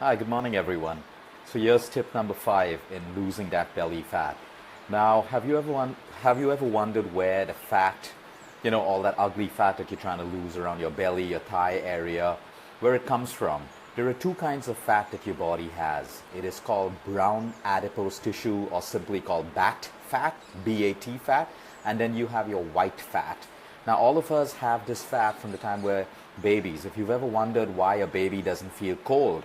Hi, good morning everyone. So here's tip number 5 in losing that belly fat. Now, have you ever wondered where the fat, all that ugly fat that you're trying to lose around your belly, your thigh area, where it comes from? There are two kinds of fat that your body has. It is called brown adipose tissue, or simply called BAT fat, BAT fat, and then you have your white fat. Now, all of us have this fat from the time we're babies. If you've ever wondered why a baby doesn't feel cold,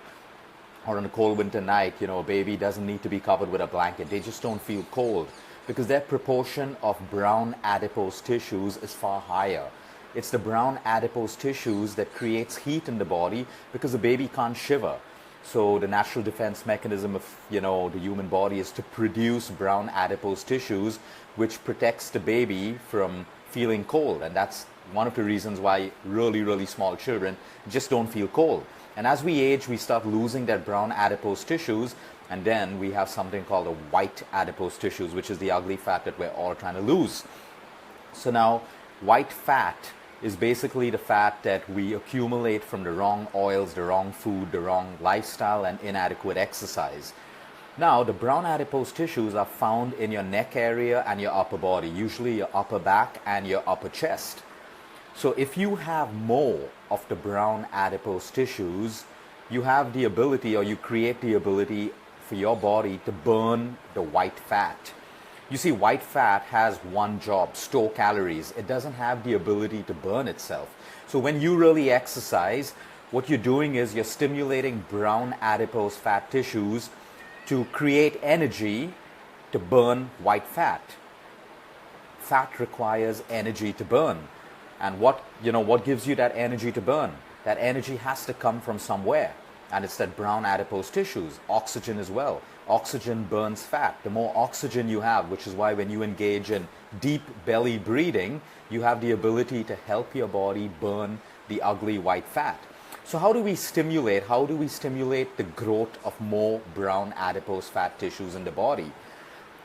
or on a cold winter night, a baby doesn't need to be covered with a blanket. They just don't feel cold because their proportion of brown adipose tissues is far higher. It's the brown adipose tissues that creates heat in the body because the baby can't shiver. So the natural defense mechanism of, the human body is to produce brown adipose tissues, which protects the baby from feeling cold. And that's one of the reasons why really, really small children just don't feel cold. And as we age, we start losing that brown adipose tissues, and then we have something called the white adipose tissues, which is the ugly fat that we're all trying to lose. So now, white fat is basically the fat that we accumulate from the wrong oils, the wrong food, the wrong lifestyle, and inadequate exercise. Now, the brown adipose tissues are found in your neck area and your upper body, usually your upper back and your upper chest. So if you have more of the brown adipose tissues, you have the ability, or you create the ability for your body to burn the white fat. You see, white fat has one job: store calories. It doesn't have the ability to burn itself. So when you really exercise, what you're doing is you're stimulating brown adipose fat tissues to create energy to burn white fat. Fat requires energy to burn. And what gives you that energy to burn? That energy has to come from somewhere. And it's that brown adipose tissues. Oxygen as well. Oxygen burns fat. The more oxygen you have, which is why when you engage in deep belly breathing, you have the ability to help your body burn the ugly white fat. So how do we stimulate the growth of more brown adipose fat tissues in the body?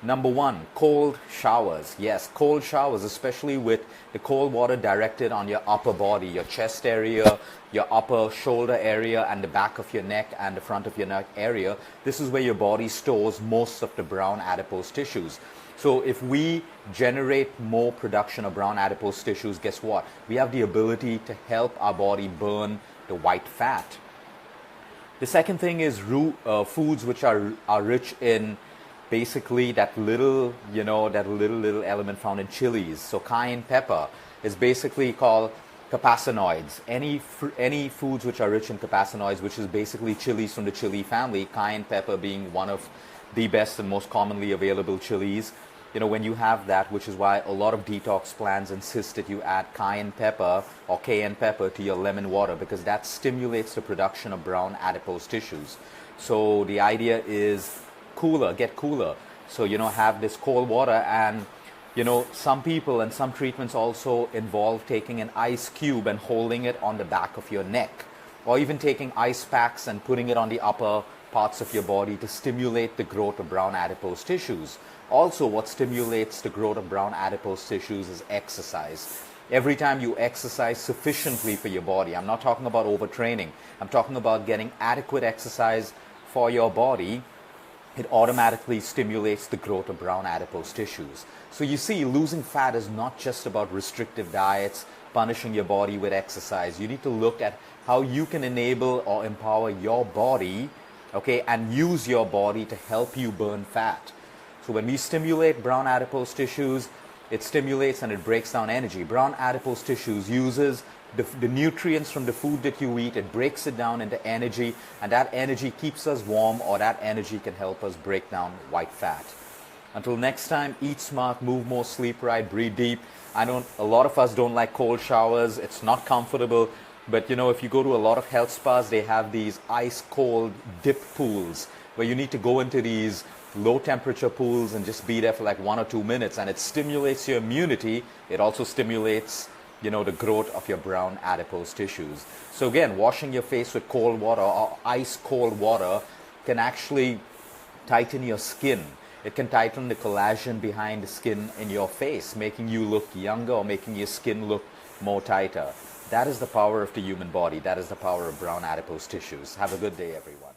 Number one, cold showers. Yes, cold showers, especially with the cold water directed on your upper body, your chest area, your upper shoulder area, and the back of your neck and the front of your neck area. This is where your body stores most of the brown adipose tissues. So if we generate more production of brown adipose tissues, guess what? We have the ability to help our body burn the white fat. The second thing is foods which are rich in basically that little element found in chilies. So cayenne pepper is basically called capsaicinoids. Any foods which are rich in capsaicinoids, which is basically chilies from the chili family, cayenne pepper being one of the best and most commonly available chilies. When you have that, which is why a lot of detox plans insist that you add cayenne pepper to your lemon water, because that stimulates the production of brown adipose tissues. So the idea is get cooler. So, have this cold water, and, some people and some treatments also involve taking an ice cube and holding it on the back of your neck, or even taking ice packs and putting it on the upper parts of your body to stimulate the growth of brown adipose tissues. Also, what stimulates the growth of brown adipose tissues is exercise. Every time you exercise sufficiently for your body, I'm not talking about overtraining, I'm talking about getting adequate exercise for your body, it automatically stimulates the growth of brown adipose tissues. So you see, losing fat is not just about restrictive diets, punishing your body with exercise. You need to look at how you can enable or empower your body, and use your body to help you burn fat. So when we stimulate brown adipose tissues, it stimulates and it breaks down energy. Brown adipose tissues uses the nutrients from the food that you eat, it breaks it down into energy, and that energy keeps us warm, or that energy can help us break down white fat. Until next time, eat smart, move more, sleep right, breathe deep. A lot of us don't like cold showers. It's not comfortable. But if you go to a lot of health spas, they have these ice cold dip pools where you need to go into these low temperature pools and just be there for like 1 or 2 minutes, and it stimulates your immunity. It also stimulates the growth of your brown adipose tissues. So again, washing your face with cold water or ice cold water can actually tighten your skin. It can tighten the collagen behind the skin in your face, making you look younger or making your skin look more tighter. That is the power of the human body. That is the power of brown adipose tissues. Have a good day, everyone.